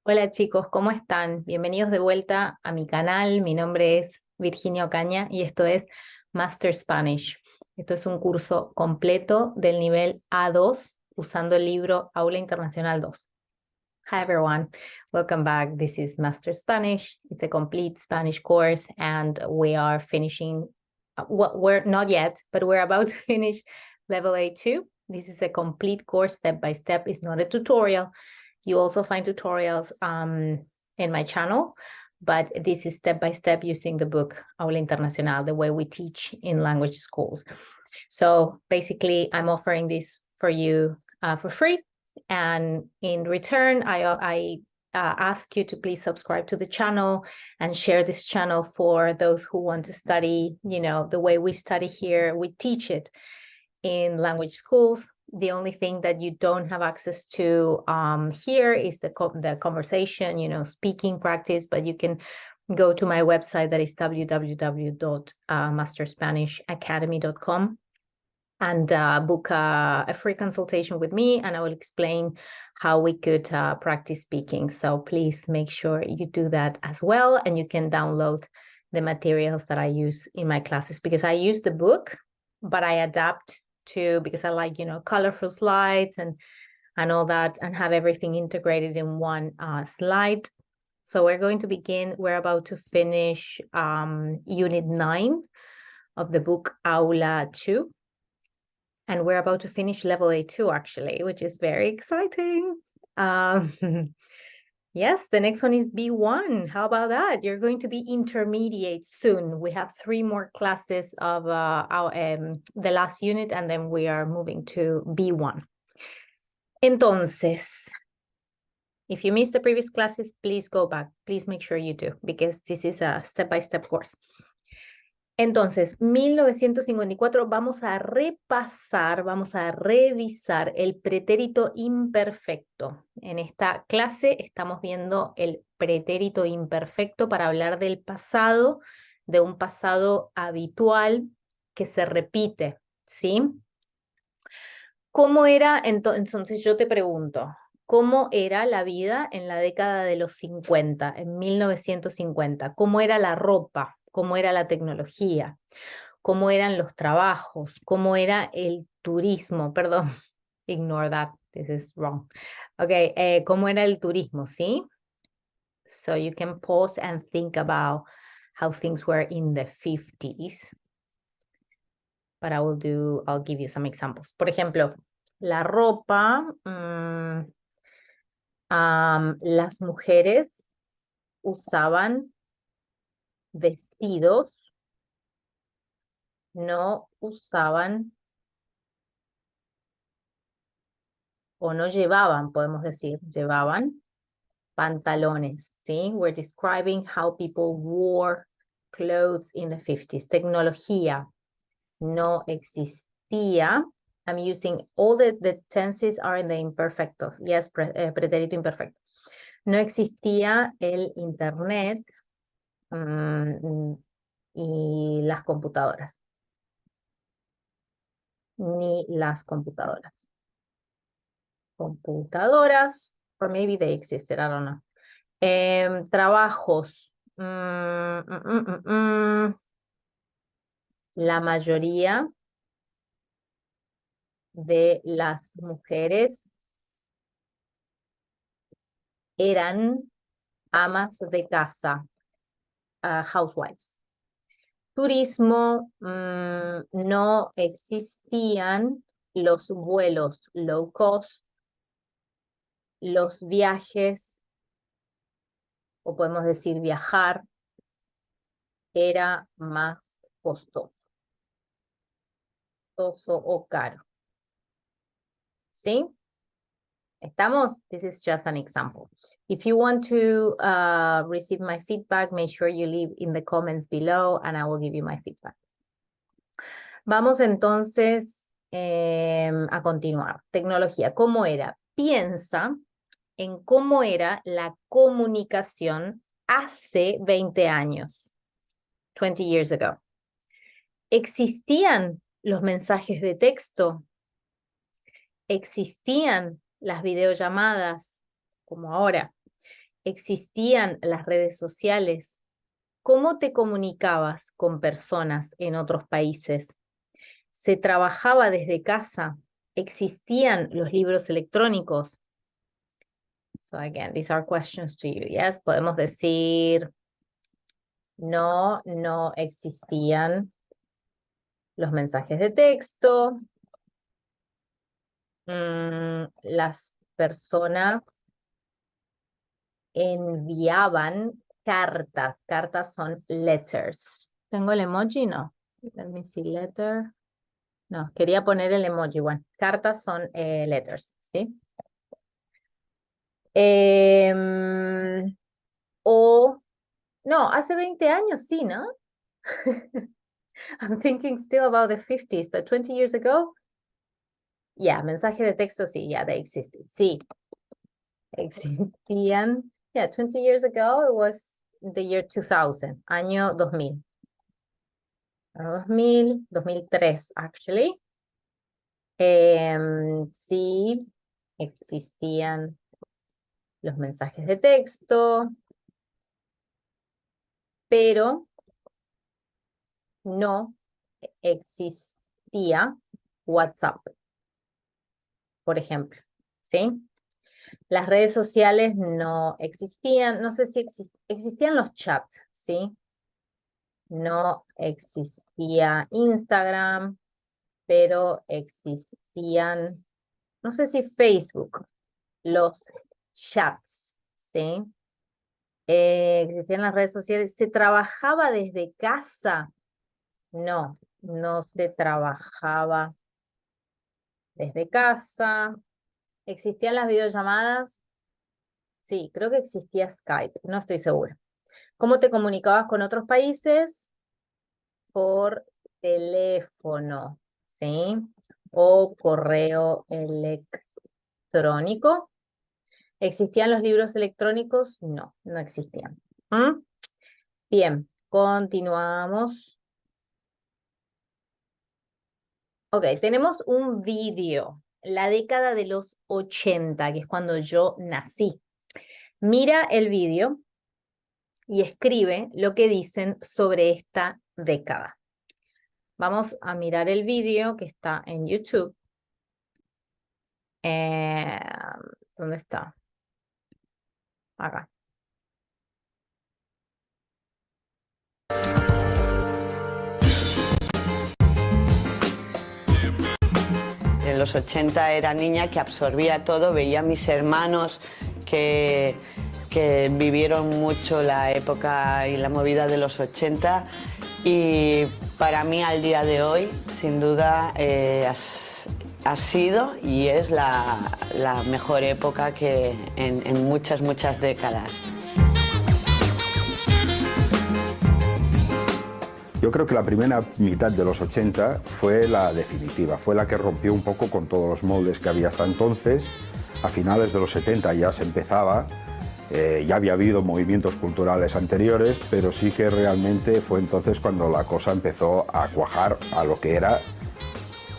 Hola chicos, ¿cómo están? Bienvenidos de vuelta a mi canal. Mi nombre es Virginia Ocaña y esto es Master Spanish. Esto es un curso completo del nivel A2 usando el libro Aula Internacional 2. Hi everyone, welcome back. This is Master Spanish. It's a complete Spanish course and we are finishing, we're not yet, but we're about to finish level A2. This is a complete course step by step. It's not a tutorial. You also find tutorials in my channel, but this is step by step using the book Aula Internacional, the way we teach in language schools. So basically, I'm offering this for you for free. And in return, I ask you to please subscribe to the channel and share this channel for those who want to study, the way we study here. We teach it in language schools. The only thing that you don't have access to here is the conversation, speaking practice, but you can go to my website that is www.masterspanishacademy.com and book a free consultation with me, and I will explain how we could practice speaking. So please make sure you do that as well, and you can download the materials that I use in my classes, because I use the book, but I adapt to, because I like, colorful slides and all that, and have everything integrated in one slide. So we're going to begin. We're about to finish Unit 9 of the book Aula 2. And we're about to finish level A2, actually, which is very exciting. Yes, the next one is B1. How about that? You're going to be intermediate soon. We have 3 more classes of the last unit, and then we are moving to B1. Entonces, if you missed the previous classes, please go back. Please make sure you do, because this is a step-by-step course. Entonces, 1954, vamos a revisar el pretérito imperfecto. En esta clase estamos viendo el pretérito imperfecto para hablar del pasado, de un pasado habitual que se repite, ¿sí? ¿Cómo era, entonces yo te pregunto, cómo era la vida en la década de los 50, en 1950? ¿Cómo era la ropa? ¿Cómo era la tecnología? ¿Cómo eran los trabajos? ¿Cómo era el turismo? Perdón, ignore that, this is wrong. Okay, ¿cómo era el turismo, sí? So you can pause and think about how things were in the 50s. But I'll give you some examples. Por ejemplo, la ropa, las mujeres usaban vestidos, no usaban o no llevaban, podemos decir, llevaban pantalones, ¿sí? We're describing how people wore clothes in the 50s. Tecnología no existía. I'm using all the tenses are in the imperfectos. Yes, pretérito imperfecto. No existía el internet y las computadoras. Ni las computadoras. Computadoras, or maybe they existed, I don't know. Trabajos. La mayoría de las mujeres eran amas de casa, housewives. Turismo, no existían los vuelos low cost, los viajes, o podemos decir viajar, era más costoso o caro. ¿Sí? ¿Estamos? This is just an example. If you want to receive my feedback, make sure you leave in the comments below and I will give you my feedback. Vamos entonces a continuar. Tecnología, ¿cómo era? Piensa en cómo era la comunicación hace 20 años, 20 years ago. ¿Existían los mensajes de texto? ¿Existían las videollamadas como ahora? existían las redes sociales, ¿cómo te comunicabas con personas en otros países? ¿Se trabajaba desde casa? ¿Existían los libros electrónicos? So again, these are questions to you. Yes, podemos decir no, no existían los mensajes de texto. Las personas enviaban cartas. Cartas son letters. ¿Tengo el emoji? No. Let me see, letter. No, quería poner el emoji. Bueno, cartas son letters, ¿sí? No, hace 20 años sí, ¿no? I'm thinking still about the 50s, but 20 years ago, yeah, mensaje de texto, sí, yeah, they existed. Sí, existían. Yeah, 20 years ago, it was the year 2000, año 2000. 2003, actually. Sí, existían los mensajes de texto, pero no existía WhatsApp, por ejemplo, ¿sí? Las redes sociales no existían, no sé si existían los chats, ¿sí? No existía Instagram, pero existían, no sé si Facebook, los chats, ¿sí? Existían las redes sociales. ¿Se trabajaba desde casa? No, no se trabajaba desde casa. ¿Existían las videollamadas? Sí, creo que existía Skype, no estoy segura. ¿Cómo te comunicabas con otros países? Por teléfono, ¿sí? O correo electrónico. ¿Existían los libros electrónicos? No, no existían. Bien, continuamos. Ok, tenemos un vídeo, la década de los 80, que es cuando yo nací. Mira el vídeo y escribe lo que dicen sobre esta década. Vamos a mirar el vídeo que está en YouTube. ¿Dónde está? Acá. En los 80 era niña que absorbía todo, veía a mis hermanos que vivieron mucho la época y la movida de los 80 y para mí al día de hoy, sin duda, ha sido y es la mejor época que en muchas décadas. Yo creo que la primera mitad de los 80 fue la definitiva, fue la que rompió un poco con todos los moldes que había hasta entonces. A finales de los 70 ya se empezaba, ya había habido movimientos culturales anteriores, pero sí que realmente fue entonces cuando la cosa empezó a cuajar a lo que era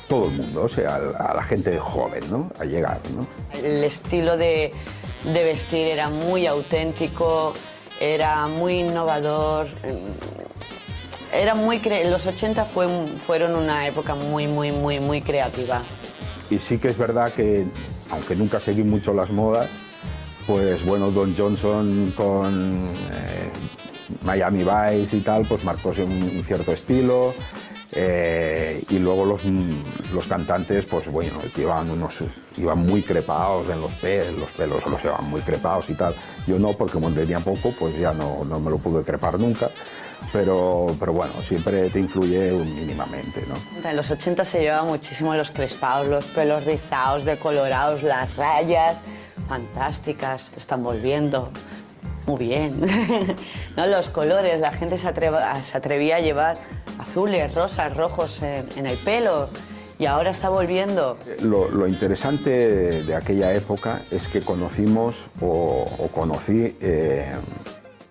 todo el mundo, o sea, a la gente joven, ¿no? A llegar, ¿no? El estilo de vestir era muy auténtico, era muy innovador. Los 80 fueron una época muy creativa. Y sí que es verdad que, aunque nunca seguí mucho las modas, pues bueno, Don Johnson con Miami Vice y tal, pues marcó un cierto estilo. Y luego los cantantes, pues bueno, iban muy crepados en los pelos los llevaban muy crepados y tal. Yo no, porque como tenía poco, pues ya no me lo pude crepar nunca. Pero bueno, siempre te influye mínimamente, ¿no? En los 80 se llevaba muchísimo los crespados, los pelos rizados, decolorados, las rayas fantásticas, están volviendo muy bien. ¿No? Los colores, la gente se atrevía a llevar azules, rosas, rojos en el pelo y ahora está volviendo. Lo interesante de aquella época es que conocimos o conocí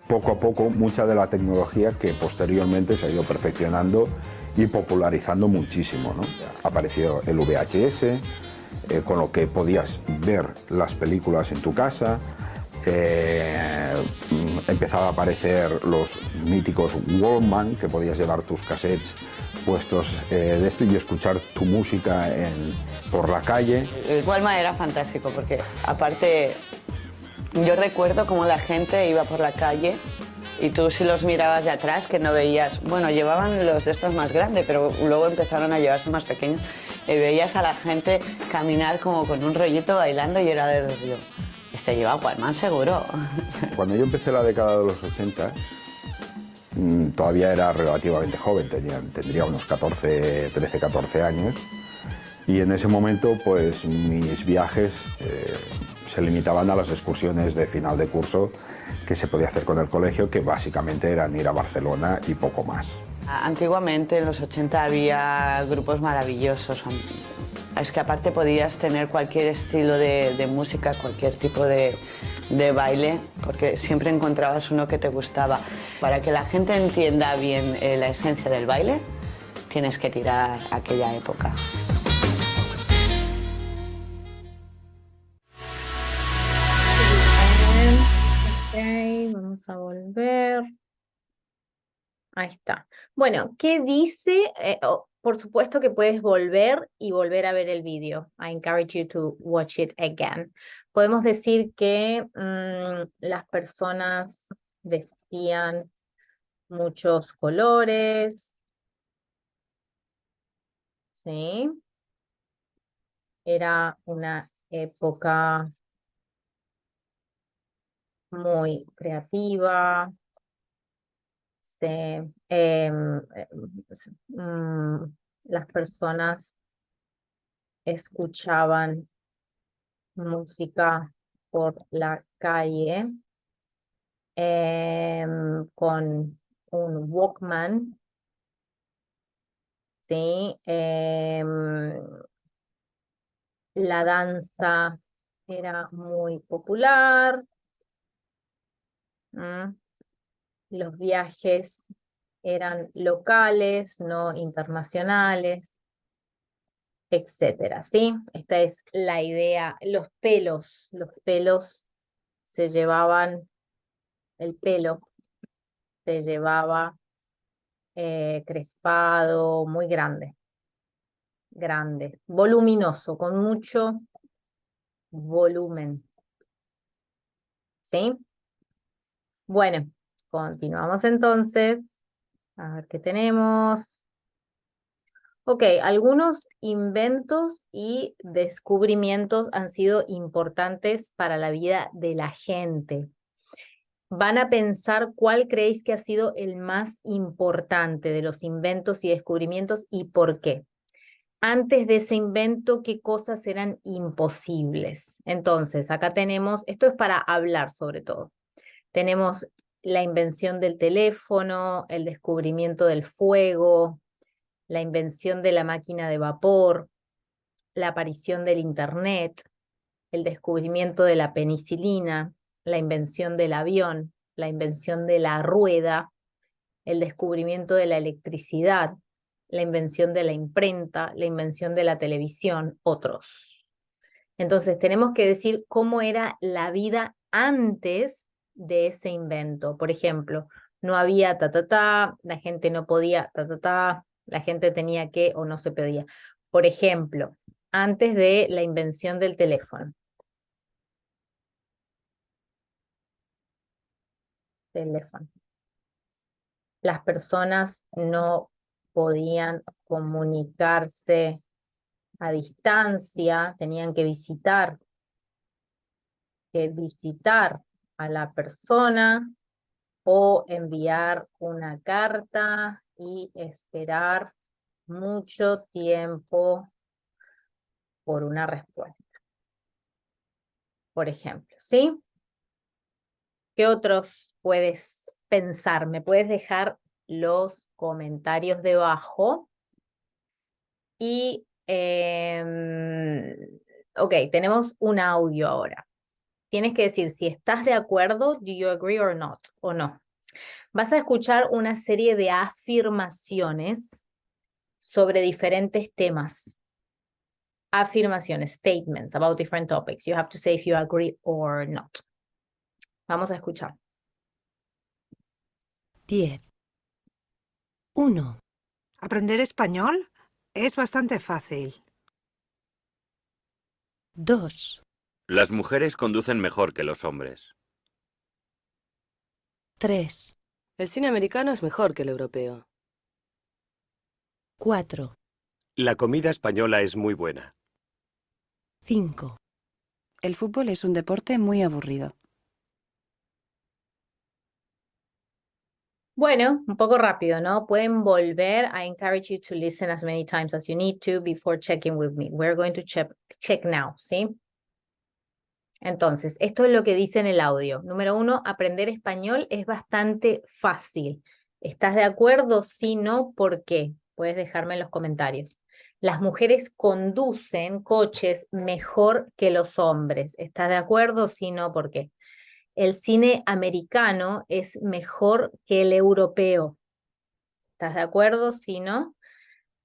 poco a poco mucha de la tecnología que posteriormente se ha ido perfeccionando y popularizando muchísimo, ¿no? Apareció el VHS, con lo que podías ver las películas en tu casa, empezaba a aparecer los míticos Walkman, que podías llevar tus cassettes puestos de esto y escuchar tu música por la calle. El Walkman era fantástico porque aparte yo recuerdo cómo la gente iba por la calle y tú si los mirabas de atrás que no veías, bueno, llevaban los de estos más grandes, pero luego empezaron a llevarse más pequeños y veías a la gente caminar como con un rollito bailando y era de Dios. Este lleva Walkman seguro. Cuando yo empecé la década de los 80, todavía era relativamente joven, tendría unos 13, 14 años. Y en ese momento, pues mis viajes se limitaban a las excursiones de final de curso que se podía hacer con el colegio, que básicamente eran ir a Barcelona y poco más. Antiguamente, en los 80, había grupos maravillosos. Es que aparte podías tener cualquier estilo de música, cualquier tipo de baile, porque siempre encontrabas uno que te gustaba. Para que la gente entienda bien la esencia del baile, tienes que tirar a aquella época. Ok, vamos a volver. Ahí está. Bueno, ¿qué dice? Por supuesto que puedes volver y volver a ver el vídeo. I encourage you to watch it again. Podemos decir que las personas vestían muchos colores. ¿Sí? Era una época muy creativa. Las personas escuchaban música por la calle con un Walkman, ¿sí? La danza era muy popular. Los viajes eran locales, no internacionales, etcétera, ¿sí? Esta es la idea. Los pelos se llevaban, el pelo se llevaba crespado, muy grande, voluminoso, con mucho volumen, ¿sí? Bueno, continuamos entonces. A ver qué tenemos. Ok, algunos inventos y descubrimientos han sido importantes para la vida de la gente. Van a pensar cuál creéis que ha sido el más importante de los inventos y descubrimientos y por qué. Antes de ese invento, ¿qué cosas eran imposibles? Entonces, acá tenemos, esto es para hablar sobre todo. Tenemos la invención del teléfono, el descubrimiento del fuego, la invención de la máquina de vapor, la aparición del Internet, el descubrimiento de la penicilina, la invención del avión, la invención de la rueda, el descubrimiento de la electricidad, la invención de la imprenta, la invención de la televisión, otros. Entonces tenemos que decir cómo era la vida antes de ese invento. Por ejemplo, no había la gente no podía la gente tenía que o no se pedía. Por ejemplo, antes de la invención del teléfono. Las personas no podían comunicarse a distancia, tenían que visitar a la persona o enviar una carta y esperar mucho tiempo por una respuesta. Por ejemplo, ¿sí? ¿Qué otros puedes pensar? Me puedes dejar los comentarios debajo. Y, ok, tenemos un audio ahora. Tienes que decir si estás de acuerdo, do you agree or not, o no. Vas a escuchar una serie de afirmaciones sobre diferentes temas. Afirmaciones, statements about different topics. You have to say if you agree or not. Vamos a escuchar. 10. 1, Aprender español es bastante fácil. 2, Las mujeres conducen mejor que los hombres. 3, El cine americano es mejor que el europeo. 4, La comida española es muy buena. 5. El fútbol es un deporte muy aburrido. Bueno, un poco rápido, ¿no? Pueden volver. I encourage you to listen as many times as you need to before checking with me. We're going to check now, ¿sí? Entonces, esto es lo que dice en el audio. Número 1, aprender español es bastante fácil. ¿Estás de acuerdo? Sí, no, ¿por qué? Puedes dejarme en los comentarios. Las mujeres conducen coches mejor que los hombres. ¿Estás de acuerdo? Sí, no, ¿por qué? El cine americano es mejor que el europeo. ¿Estás de acuerdo? Sí, no.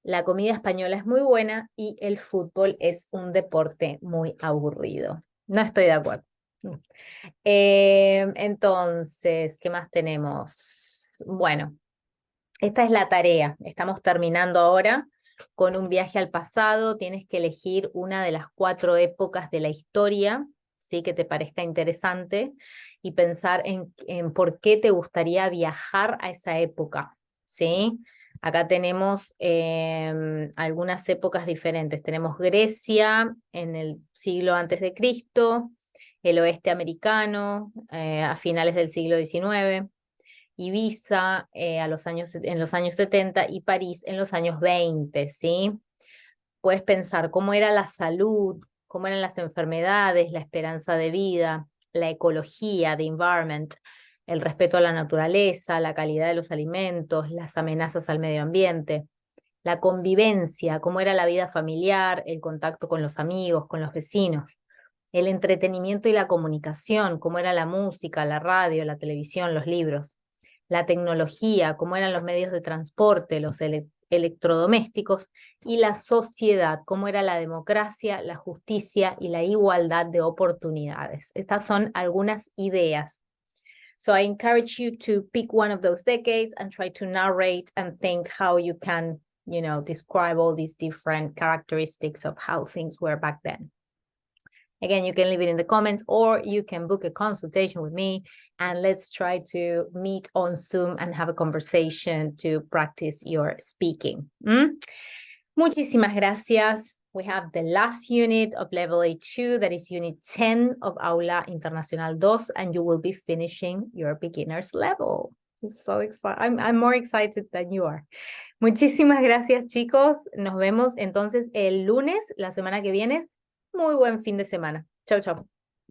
La comida española es muy buena y el fútbol es un deporte muy aburrido. No estoy de acuerdo. Entonces, ¿qué más tenemos? Bueno, esta es la tarea. Estamos terminando ahora con un viaje al pasado. Tienes que elegir una de las 4 épocas de la historia, ¿sí? Que te parezca interesante y pensar en por qué te gustaría viajar a esa época, ¿sí? Acá tenemos algunas épocas diferentes. Tenemos Grecia en el siglo antes de Cristo, el oeste americano a finales del siglo XIX, Ibiza en los años 70 y París en los años 20, ¿sí? Puedes pensar cómo era la salud, cómo eran las enfermedades, la esperanza de vida, la ecología, the environment, el respeto a la naturaleza, la calidad de los alimentos, las amenazas al medio ambiente, la convivencia, cómo era la vida familiar, el contacto con los amigos, con los vecinos, el entretenimiento y la comunicación, cómo era la música, la radio, la televisión, los libros, la tecnología, cómo eran los medios de transporte, los electrodomésticos, y la sociedad, cómo era la democracia, la justicia y la igualdad de oportunidades. Estas son algunas ideas. So I encourage you to pick one of those decades and try to narrate and think how you can, describe all these different characteristics of how things were back then. Again, you can leave it in the comments or you can book a consultation with me and let's try to meet on Zoom and have a conversation to practice your speaking. Muchísimas gracias. We have the last unit of level A2, that is unit 10 of Aula Internacional 2, and you will be finishing your beginner's level. It's so excited. I'm more excited than you are. Muchísimas gracias, chicos. Nos vemos entonces el lunes, la semana que viene. Muy buen fin de semana. Chau, chau.